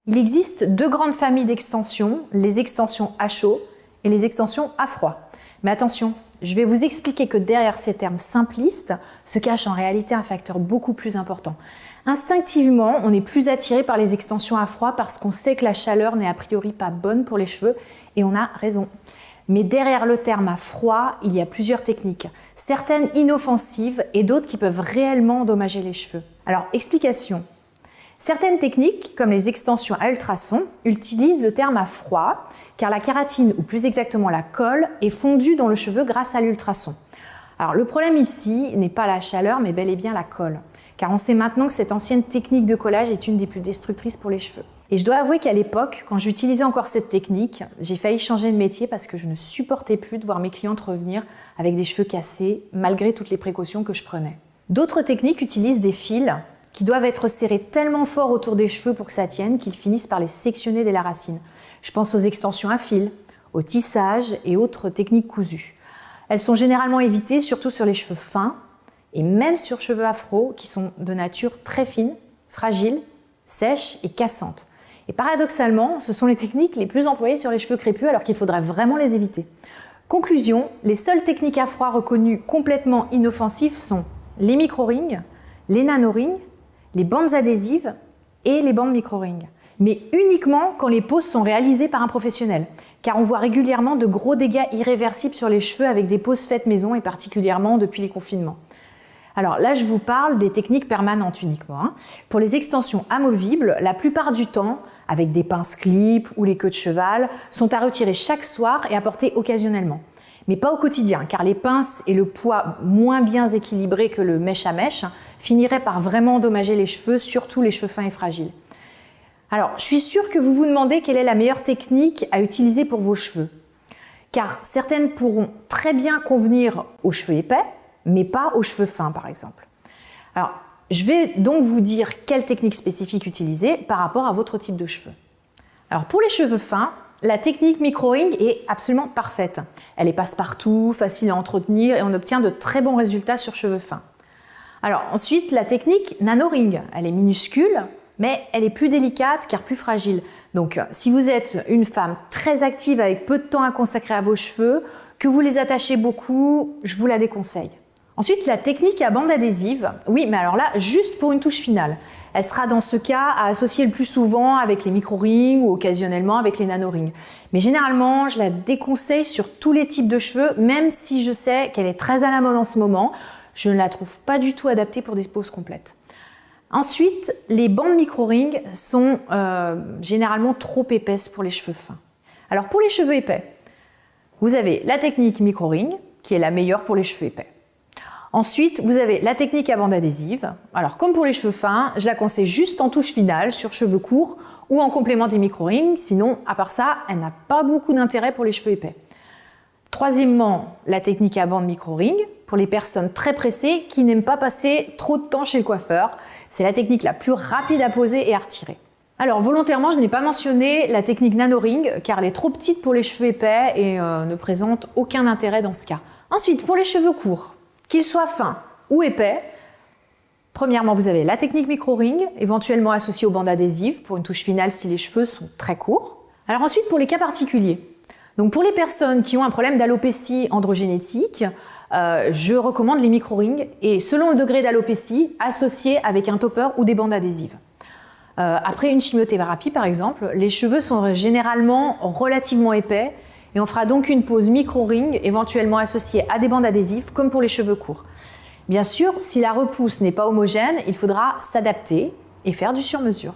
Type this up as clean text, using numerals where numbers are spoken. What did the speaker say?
Il existe deux grandes familles d'extensions, les extensions à chaud et les extensions à froid. Mais attention, je vais vous expliquer que derrière ces termes simplistes se cache en réalité un facteur beaucoup plus important. Instinctivement, on est plus attiré par les extensions à froid parce qu'on sait que la chaleur n'est a priori pas bonne pour les cheveux et on a raison. Mais derrière le terme à froid, il y a plusieurs techniques, certaines inoffensives et d'autres qui peuvent réellement endommager les cheveux. Alors, explication. Certaines techniques, comme les extensions à ultrasons, utilisent le terme à froid, car la kératine, ou plus exactement la colle, est fondue dans le cheveu grâce à l'ultrason. Alors le problème ici n'est pas la chaleur, mais bel et bien la colle, car on sait maintenant que cette ancienne technique de collage est une des plus destructrices pour les cheveux. Et je dois avouer qu'à l'époque, quand j'utilisais encore cette technique, j'ai failli changer de métier parce que je ne supportais plus de voir mes clientes revenir avec des cheveux cassés, malgré toutes les précautions que je prenais. D'autres techniques utilisent des fils qui doivent être serrés tellement fort autour des cheveux pour que ça tienne qu'ils finissent par les sectionner dès la racine. Je pense aux extensions à fil, au tissage et autres techniques cousues. Elles sont généralement évitées, surtout sur les cheveux fins et même sur cheveux afro qui sont de nature très fine, fragile, sèche et cassante. Et paradoxalement, ce sont les techniques les plus employées sur les cheveux crépus alors qu'il faudrait vraiment les éviter. Conclusion, les seules techniques à froid reconnues complètement inoffensives sont les micro-rings, les nano-rings, les bandes adhésives et les bandes micro-rings. Mais uniquement quand les poses sont réalisées par un professionnel, car on voit régulièrement de gros dégâts irréversibles sur les cheveux avec des poses faites maison et particulièrement depuis les confinements. Alors là, je vous parle des techniques permanentes uniquement. Pour les extensions amovibles, la plupart du temps, avec des pinces clips ou les queues de cheval, sont à retirer chaque soir et à porter occasionnellement. Mais pas au quotidien, car les pinces et le poids moins bien équilibrés que le mèche à mèche finiraient par vraiment endommager les cheveux, surtout les cheveux fins et fragiles. Alors, je suis sûre que vous vous demandez quelle est la meilleure technique à utiliser pour vos cheveux. Car certaines pourront très bien convenir aux cheveux épais, mais pas aux cheveux fins par exemple. Alors, je vais donc vous dire quelle technique spécifique utiliser par rapport à votre type de cheveux. Alors, pour les cheveux fins, la technique micro-ring est absolument parfaite. Elle est passe-partout, facile à entretenir et on obtient de très bons résultats sur cheveux fins. Alors ensuite, la technique nano-ring, elle est minuscule, mais elle est plus délicate car plus fragile. Donc si vous êtes une femme très active avec peu de temps à consacrer à vos cheveux, que vous les attachez beaucoup, je vous la déconseille. Ensuite, la technique à bande adhésive, oui, mais alors là, juste pour une touche finale. Elle sera dans ce cas à associer le plus souvent avec les micro-rings ou occasionnellement avec les nano-rings. Mais généralement, je la déconseille sur tous les types de cheveux, même si je sais qu'elle est très à la mode en ce moment. Je ne la trouve pas du tout adaptée pour des poses complètes. Ensuite, les bandes micro-rings sont généralement trop épaisses pour les cheveux fins. Alors pour les cheveux épais, vous avez la technique micro-ring qui est la meilleure pour les cheveux épais. Ensuite, vous avez la technique à bande adhésive. Alors, comme pour les cheveux fins, je la conseille juste en touche finale sur cheveux courts ou en complément des micro-rings. Sinon, à part ça, elle n'a pas beaucoup d'intérêt pour les cheveux épais. Troisièmement, la technique à bande micro-ring pour les personnes très pressées qui n'aiment pas passer trop de temps chez le coiffeur. C'est la technique la plus rapide à poser et à retirer. Alors, volontairement, je n'ai pas mentionné la technique nano-ring car elle est trop petite pour les cheveux épais et ne présente aucun intérêt dans ce cas. Ensuite, pour les cheveux courts, qu'ils soient fins ou épais, premièrement, vous avez la technique micro-ring, éventuellement associée aux bandes adhésives pour une touche finale si les cheveux sont très courts. Alors ensuite, pour les cas particuliers, donc pour les personnes qui ont un problème d'alopécie androgénétique, je recommande les micro-rings et selon le degré d'alopécie, associés avec un topper ou des bandes adhésives. Après une chimiothérapie par exemple, les cheveux sont généralement relativement épais et on fera donc une pose micro-ring éventuellement associée à des bandes adhésives comme pour les cheveux courts. Bien sûr, si la repousse n'est pas homogène, il faudra s'adapter et faire du sur-mesure.